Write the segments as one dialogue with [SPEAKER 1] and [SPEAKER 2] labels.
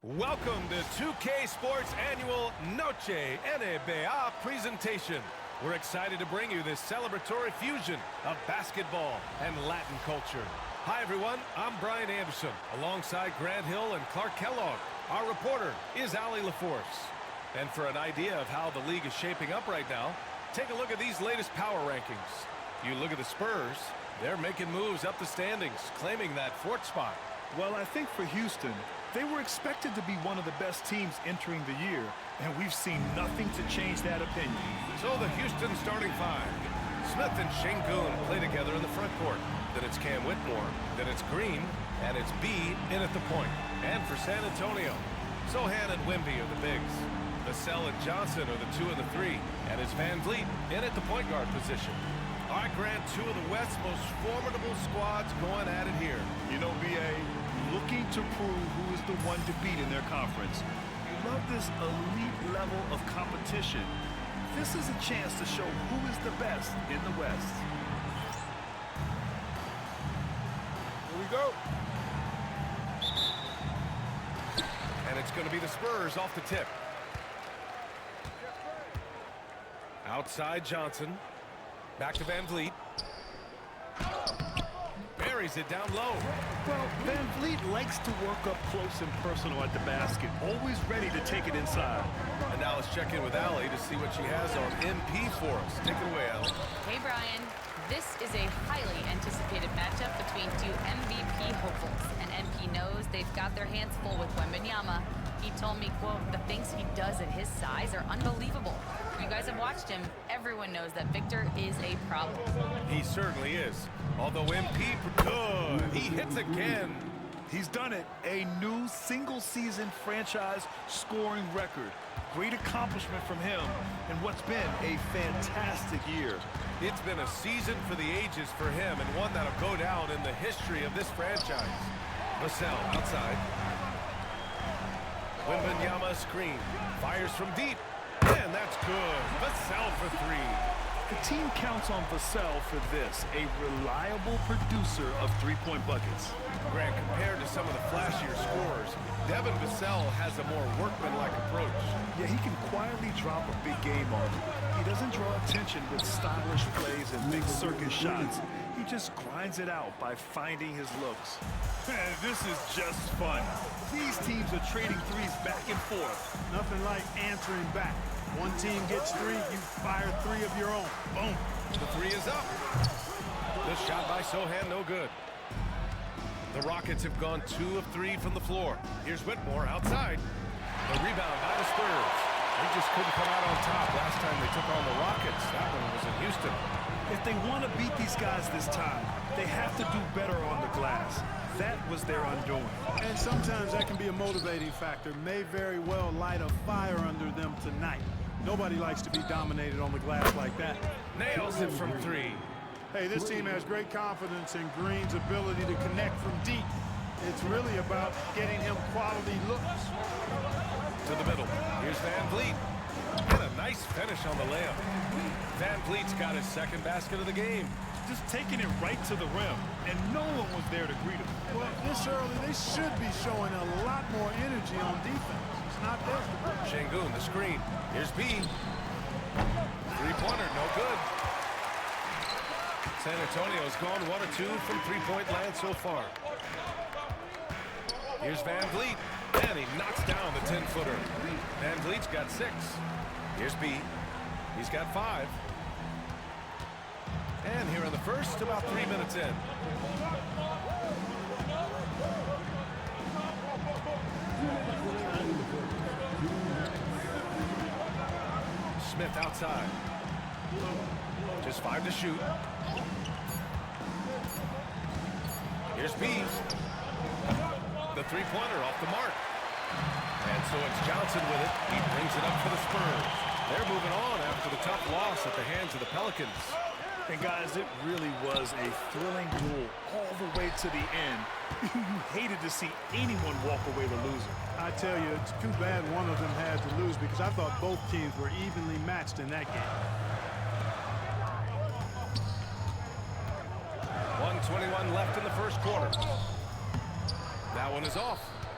[SPEAKER 1] Welcome to 2K Sports Annual Noche NBA presentation. We're excited to bring you this celebratory fusion of basketball and Latin culture. Hi everyone, I'm Brian Anderson, alongside Grant Hill and Clark Kellogg. Our reporter is Allie LaForce. And for an idea of how the league is shaping up right now, take a look at these latest power rankings. You look at the Spurs, they're making moves up the standings, claiming that fourth spot.
[SPEAKER 2] Well, I think for Houston, they were expected to be one of the best teams entering the year, and we've seen nothing to change that opinion.
[SPEAKER 1] So the Houston starting five. Smith and Şengün play together in the front court. Then it's Cam Whitmore. Then it's Green. And it's B in at the point. And for San Antonio, Sohan and Wemby are the bigs. Vassell and Johnson are the 2 and the 3. And it's Van Vliet in at the point guard position. All right, Grant, two of the West's most formidable squads going at it here.
[SPEAKER 2] You know, B.A., looking to prove who is the one to beat in their conference. You love this elite level of competition. This is a chance to show who is the best in the West.
[SPEAKER 1] Here we go. And it's going to be the Spurs off the tip. Outside Johnson. Back to Van Vliet. Buries it down low.
[SPEAKER 2] Well, Van Vliet likes to work up close and personal at the basket, always ready to take it inside.
[SPEAKER 1] And now let's check in with Allie to see what she has on MP for us. Take it away, Allie.
[SPEAKER 3] Hey, Brian. This is a highly anticipated matchup between two MVP hopefuls. And MP knows they've got their hands full with Wembanyama. He told me, quote, the things he does at his size are unbelievable. You guys have watched him. Everyone knows that Victor is a problem.
[SPEAKER 1] He certainly is. Although MP, good. He hits again.
[SPEAKER 2] He's done it. A new single-season franchise scoring record. Great accomplishment from him in what's been a fantastic year.
[SPEAKER 1] It's been a season for the ages for him and one that'll go down in the history of this franchise. Vassell outside. Wembanyama screen. Fires from deep. And that's good. Vassell for three.
[SPEAKER 2] The team counts on Vassell for this, a reliable producer of three-point buckets.
[SPEAKER 1] Grant, compared to some of the flashier scorers, Devin Vassell has a more workmanlike approach.
[SPEAKER 2] Yeah, he can quietly drop a big game on you. He doesn't draw attention with stylish plays and big circus shots. He just grinds it out by finding his looks. This is just fun. These teams are trading threes back and forth.
[SPEAKER 4] Nothing like answering back. One team gets three, you fire three of your own. Boom.
[SPEAKER 1] The three is up. The shot by Sohan, no good. The Rockets have gone 2 of 3 from the floor. Here's Whitmore outside. The rebound by the Spurs. They just couldn't come out on top last time they took on the Rockets. That one was in Houston.
[SPEAKER 2] If they want to beat these guys this time, they have to do better on the glass. That was their undoing.
[SPEAKER 4] And sometimes that can be a motivating factor. May very well light a fire under them tonight. Nobody likes to be dominated on the glass like that.
[SPEAKER 1] Nails it from 3.
[SPEAKER 4] Hey, this team has great confidence in Green's ability to connect from deep. It's really about getting him quality looks.
[SPEAKER 1] To the middle. Here's Van Vliet. And a nice finish on the layup. Van Vliet's got his second basket of the game.
[SPEAKER 2] Just taking it right to the rim, and no one was there to greet him.
[SPEAKER 4] Well, this early, they should be showing a lot more energy on defense. It's not there.
[SPEAKER 1] Şengün, the screen. Here's B. Three-pointer, no good. San Antonio's gone 1 or 2 from three-point land so far. Here's Van Vliet, and he knocks down the 10-footer. Van Vliet's got 6. Here's B. He's got 5. And here in the first, about 3 minutes in. Smith outside. Just 5 to shoot. Here's B. The three-pointer off the mark. And so it's Johnson with it. He brings it up for the Spurs. They're moving on after the tough loss at the hands of the Pelicans.
[SPEAKER 2] And guys, it really was a thrilling duel all the way to the end. You hated to see anyone walk away the loser.
[SPEAKER 4] I tell you, it's too bad one of them had to lose because I thought both teams were evenly matched in that game.
[SPEAKER 1] 1:21 left in the first quarter. That one is off.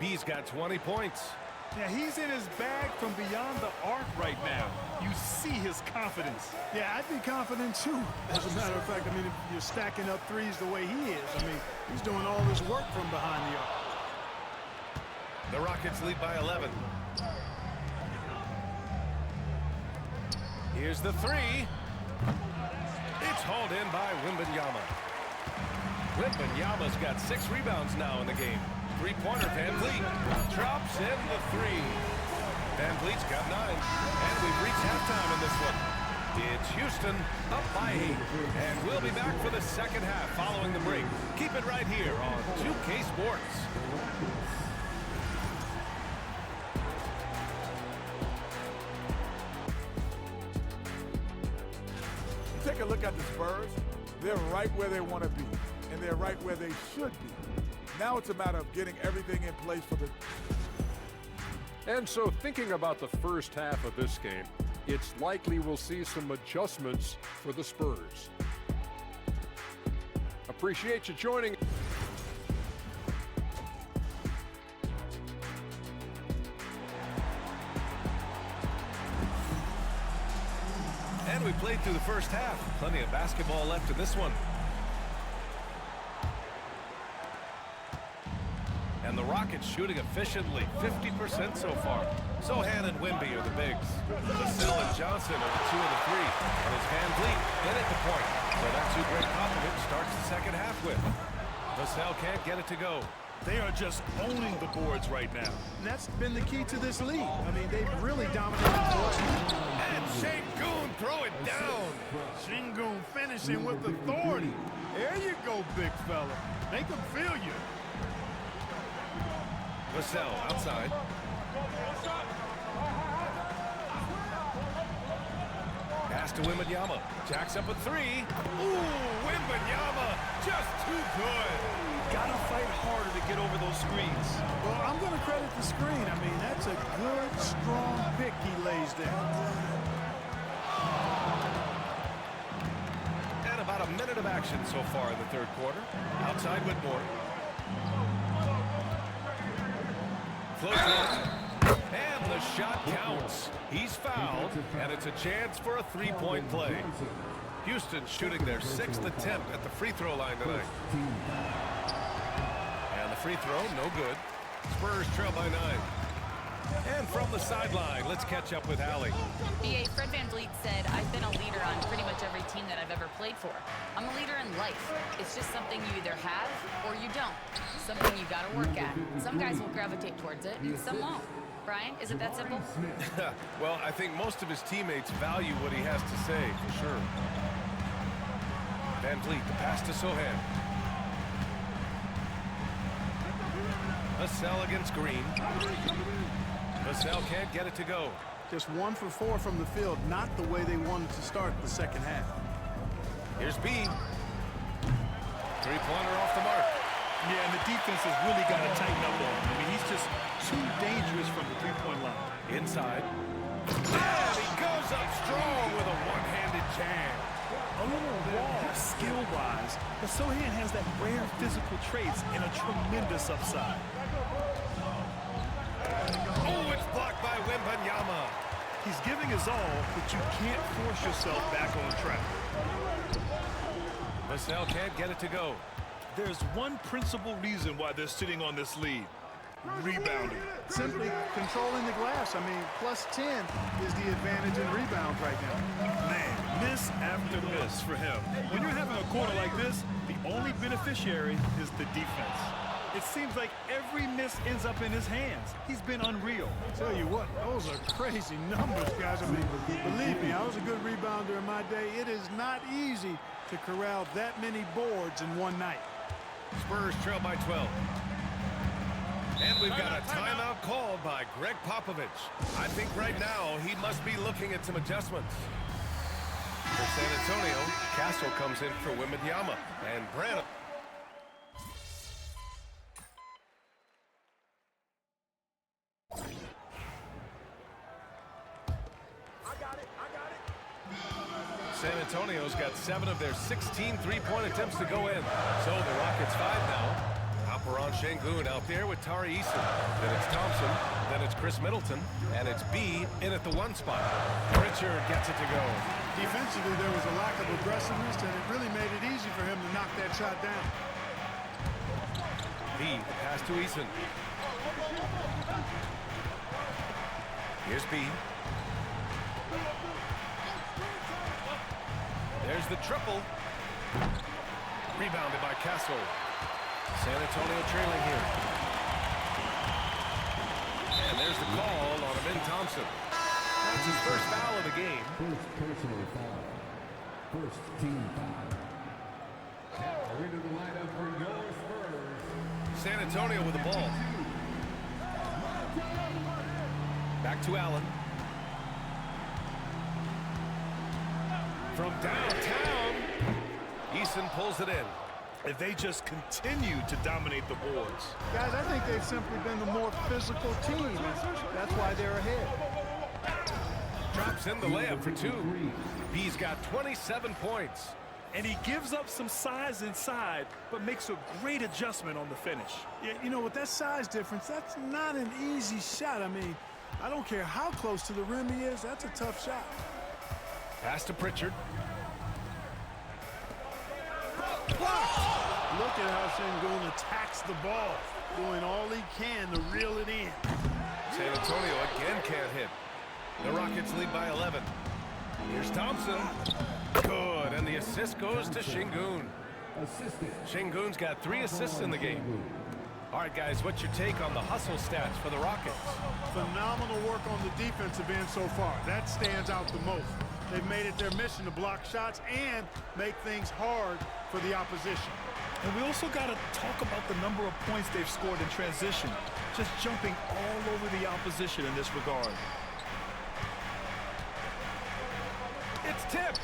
[SPEAKER 1] B's got 20 points.
[SPEAKER 2] Yeah, he's in his bag from beyond the arc right now. You see his confidence.
[SPEAKER 4] Yeah, I'd be confident too. As a matter of fact, I mean, if you're stacking up threes the way he is, I mean, he's doing all this work from behind the arc.
[SPEAKER 1] The Rockets lead by 11. Here's the three. It's hauled in by Wembanyama. Wembanyama's got 6 rebounds now in the game. Three-pointer, Van Vliet drops in the three. Van Vliet's got 9. And we've reached halftime in this one. It's Houston up by 8. And we'll be back for the second half following the break. Keep it right here on 2K Sports.
[SPEAKER 5] Take a look at the Spurs. They're right where they want to be, and they're right where they should be. Now it's a matter of getting everything in place for the...
[SPEAKER 6] And so thinking about the first half of this game, it's likely we'll see some adjustments for the Spurs. Appreciate you joining.
[SPEAKER 1] And we played through the first half. Plenty of basketball left in this one. And the Rockets shooting efficiently, 50% so far. Sohan and Wemby are the bigs. Vassell and Johnson are the 2 of the 3. And it's Van Vliet in at the point. So that's who Greg Popovich starts the second half with. Vassell can't get it to go.
[SPEAKER 2] They are just owning the boards right now.
[SPEAKER 4] And that's been the key to this league. I mean, they've really dominated the boards.
[SPEAKER 1] And Şengün throw it down.
[SPEAKER 4] Şengün finishing with authority. There you go, big fella. Make them feel you.
[SPEAKER 1] Vassell outside. Pass to Wembanyama. Jacks up a 3. Ooh, Wembanyama just too good.
[SPEAKER 2] Gotta fight harder to get over those screens.
[SPEAKER 4] Well, I'm going to credit the screen. I mean, that's a good, strong pick he lays there.
[SPEAKER 1] And about a minute of action so far in the third quarter. Outside Whitmore. Floats one. And the shot counts. He's fouled, and it's a chance for a 3-point play. Houston shooting their 6th attempt at the free throw line tonight. And the free throw, no good. Spurs trail by 9. And from the sideline, let's catch up with Allie.
[SPEAKER 3] BA, Fred VanVleet said, I've been a leader on pretty much every team that I've ever played for. I'm a leader in life. It's just something you either have or you don't. Something you gotta work at. Some guys will gravitate towards it, and some won't. Brian, is it that simple?
[SPEAKER 1] Well, I think most of his teammates value what he has to say, for sure. VanVleet, the pass to Sohan. Vassell against Green. Vassell can't get it to go.
[SPEAKER 4] Just 1 for 4 from the field, not the way they wanted to start the second half.
[SPEAKER 1] Here's B. Three-pointer off the mark.
[SPEAKER 2] Yeah, and the defense has really got to tighten up on him. I mean, he's just too dangerous from the three-point line.
[SPEAKER 1] Inside. And he goes up strong with a one-handed jam.
[SPEAKER 2] A little raw skill-wise, but Sohan has that rare physical traits and a tremendous upside.
[SPEAKER 1] Oh, it's blocked by Wembanyama.
[SPEAKER 2] He's giving his all, but you can't force yourself back on track.
[SPEAKER 1] Vassell can't get it to go.
[SPEAKER 2] There's one principal reason why they're sitting on this lead. Rebounding.
[SPEAKER 4] Simply controlling the glass. I mean, plus 10 is the advantage in rebounds right now.
[SPEAKER 2] Man, miss after miss for him. When you're having a quarter like this, the only beneficiary is the defense. It seems like every miss ends up in his hands. He's been unreal.
[SPEAKER 4] Tell you what, those are crazy numbers, guys. I mean, believe me, I was a good rebounder in my day. It is not easy to corral that many boards in one night.
[SPEAKER 1] Spurs trail by 12. And we've got a timeout called by Greg Popovich. I think right now he must be looking at some adjustments. For San Antonio, Castle comes in for Wembanyama. And Brandon. San Antonio's got 7 of their 16 three-point attempts to go in. So the Rockets 5 now. Alperen Şengün out there with Tari Eason. Then it's Thompson. Then it's Chris Middleton. And it's B in at the 1 spot. Pritchard gets it to go.
[SPEAKER 4] Defensively, there was a lack of aggressiveness, and it really made it easy for him to knock that shot down.
[SPEAKER 1] B, pass to Eason. Here's B. There's the triple. Rebounded by Castle. San Antonio trailing here. And there's the call on Alperen Thompson. That's his first foul of the game.
[SPEAKER 7] First personal foul. First team foul. Now into the lineup for your Spurs.
[SPEAKER 1] San Antonio with the ball. Back to Allen. From downtown, Eason pulls it in.
[SPEAKER 2] And they just continue to dominate the boards.
[SPEAKER 4] Guys, I think they've simply been the more physical team, and that's why they're ahead.
[SPEAKER 1] Drops in the layup for 2. B's got 27 points.
[SPEAKER 2] And he gives up some size inside, but makes a great adjustment on the finish.
[SPEAKER 4] Yeah, you know, with that size difference, that's not an easy shot. I mean, I don't care how close to the rim he is, that's a tough shot.
[SPEAKER 1] Pass to Pritchard.
[SPEAKER 4] Look at how Şengün attacks the ball, doing all he can to reel it in.
[SPEAKER 1] San Antonio again can't hit. The Rockets lead by 11. Here's Thompson. Good, and the assist goes to Şengün. Şengün's got 3 assists in the game. All right, guys, what's your take on the hustle stats for the Rockets?
[SPEAKER 4] Phenomenal work on the defensive end so far. That stands out the most. They've made it their mission to block shots and make things hard for the opposition.
[SPEAKER 2] And we also got to talk about the number of points they've scored in transition, just jumping all over the opposition in this regard.
[SPEAKER 1] It's tipped.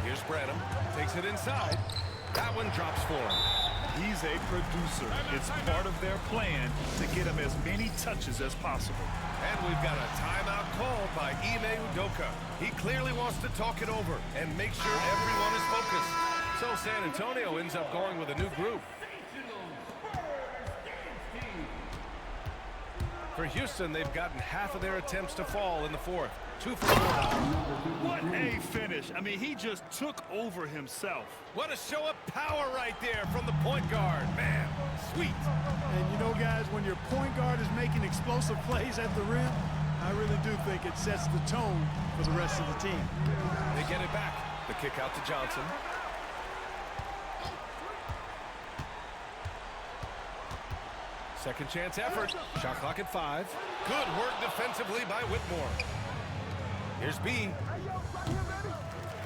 [SPEAKER 1] Here's Branham. Takes it inside. That one drops for him.
[SPEAKER 2] He's a producer. It's part of their plan to get him as many touches as possible.
[SPEAKER 1] And we've got a timeout called by Ime Udoka. He clearly wants to talk it over and make sure everyone is focused. So San Antonio ends up going with a new group. For Houston, they've gotten half of their attempts to fall in the 4th. 2 for 4 now.
[SPEAKER 2] What a finish. I mean, he just took over himself.
[SPEAKER 1] What a show of power right there from the point guard. Man, sweet.
[SPEAKER 4] And you know, guys, when your point guard is making explosive plays at the rim, I really do think it sets the tone for the rest of the team.
[SPEAKER 1] They get it back. The kick out to Johnson. Second chance effort. Shot clock at 5. Good work defensively by Whitmore. Here's B.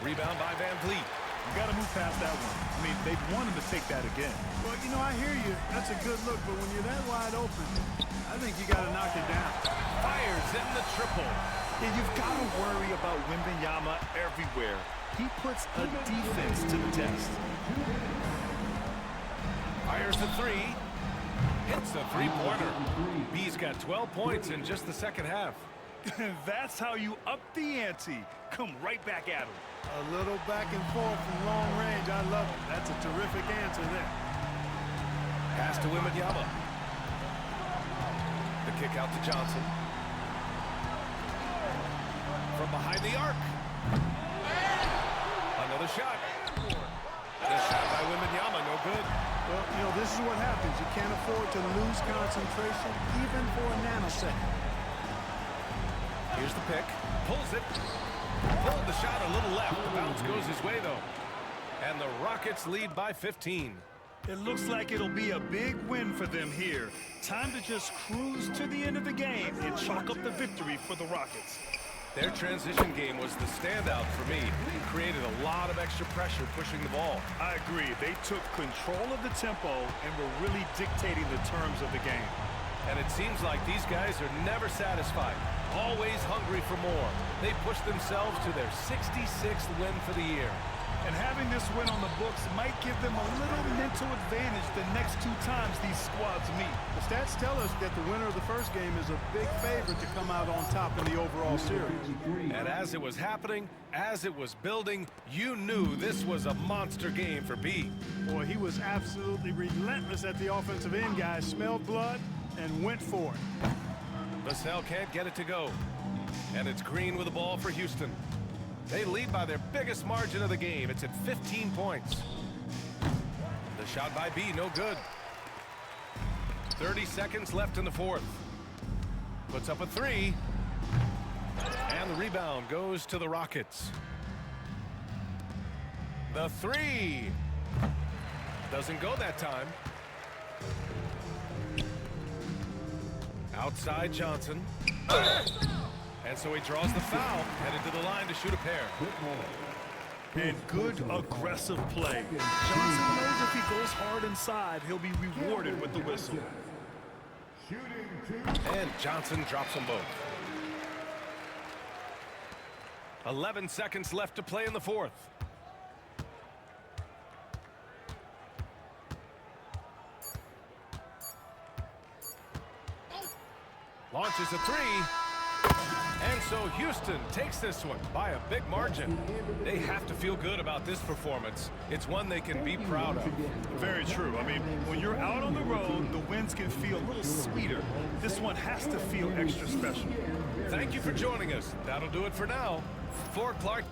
[SPEAKER 1] Rebound by Van Vliet.
[SPEAKER 2] You got to move past that one. I mean, they want him to take that again.
[SPEAKER 4] Well, you know, I hear you. That's a good look, but when you're that wide open, I think you got to knock it down.
[SPEAKER 1] Fires in the triple.
[SPEAKER 2] Yeah, you've got to worry about Wembanyama everywhere. He puts a defense to the test.
[SPEAKER 1] Fires the 3. Hits a 3-pointer. B's got 12 points in just the second half.
[SPEAKER 2] That's how you up the ante. Come right back at him.
[SPEAKER 4] A little back and forth from long range. I love it. That's a terrific answer there.
[SPEAKER 1] Pass to Wembanyama. The kick out to Johnson. From behind the arc. Another shot. The shot by Wembanyama, no good.
[SPEAKER 4] Well, you know, this is what happens. You can't afford to lose concentration even for a nanosecond.
[SPEAKER 1] Here's the pick. Pulls it. Pulled the shot a little left. The bounce goes his way, though. And the Rockets lead by 15.
[SPEAKER 2] It looks like it'll be a big win for them here. Time to just cruise to the end of the game and chalk up the victory for the Rockets.
[SPEAKER 1] Their transition game was the standout for me. It created a lot of extra pressure pushing the ball.
[SPEAKER 2] I agree. They took control of the tempo and were really dictating the terms of the game.
[SPEAKER 1] And it seems like these guys are never satisfied, always hungry for more. They pushed themselves to their 66th win for the year.
[SPEAKER 2] And having this win on the books might give them a little mental advantage the next 2 times these squads meet.
[SPEAKER 4] The stats tell us that the winner of the first game is a big favorite to come out on top in the overall series.
[SPEAKER 1] And as it was happening, as it was building, you knew this was a monster game for B.
[SPEAKER 4] Boy, he was absolutely relentless at the offensive end, guys. Smelled blood and went for it.
[SPEAKER 1] Vassell can't get it to go. And it's Green with the ball for Houston. They lead by their biggest margin of the game. It's at 15 points. The shot by B, no good. 30 seconds left in the fourth. Puts up a 3. And the rebound goes to the Rockets. The 3. Doesn't go that time. Outside Johnson. And so he draws the foul, headed to the line to shoot a pair.
[SPEAKER 2] And good aggressive play. Johnson knows if he goes hard inside, he'll be rewarded with the whistle.
[SPEAKER 1] And Johnson drops them both. 11 seconds left to play in the fourth. Launches a 3. And so Houston takes this one by a big margin. They have to feel good about this performance. It's one they can be proud of.
[SPEAKER 2] Very true. I mean, when you're out on the road, the wins can feel a little sweeter. This one has to feel extra special.
[SPEAKER 1] Thank you for joining us. That'll do it for now. For Clark.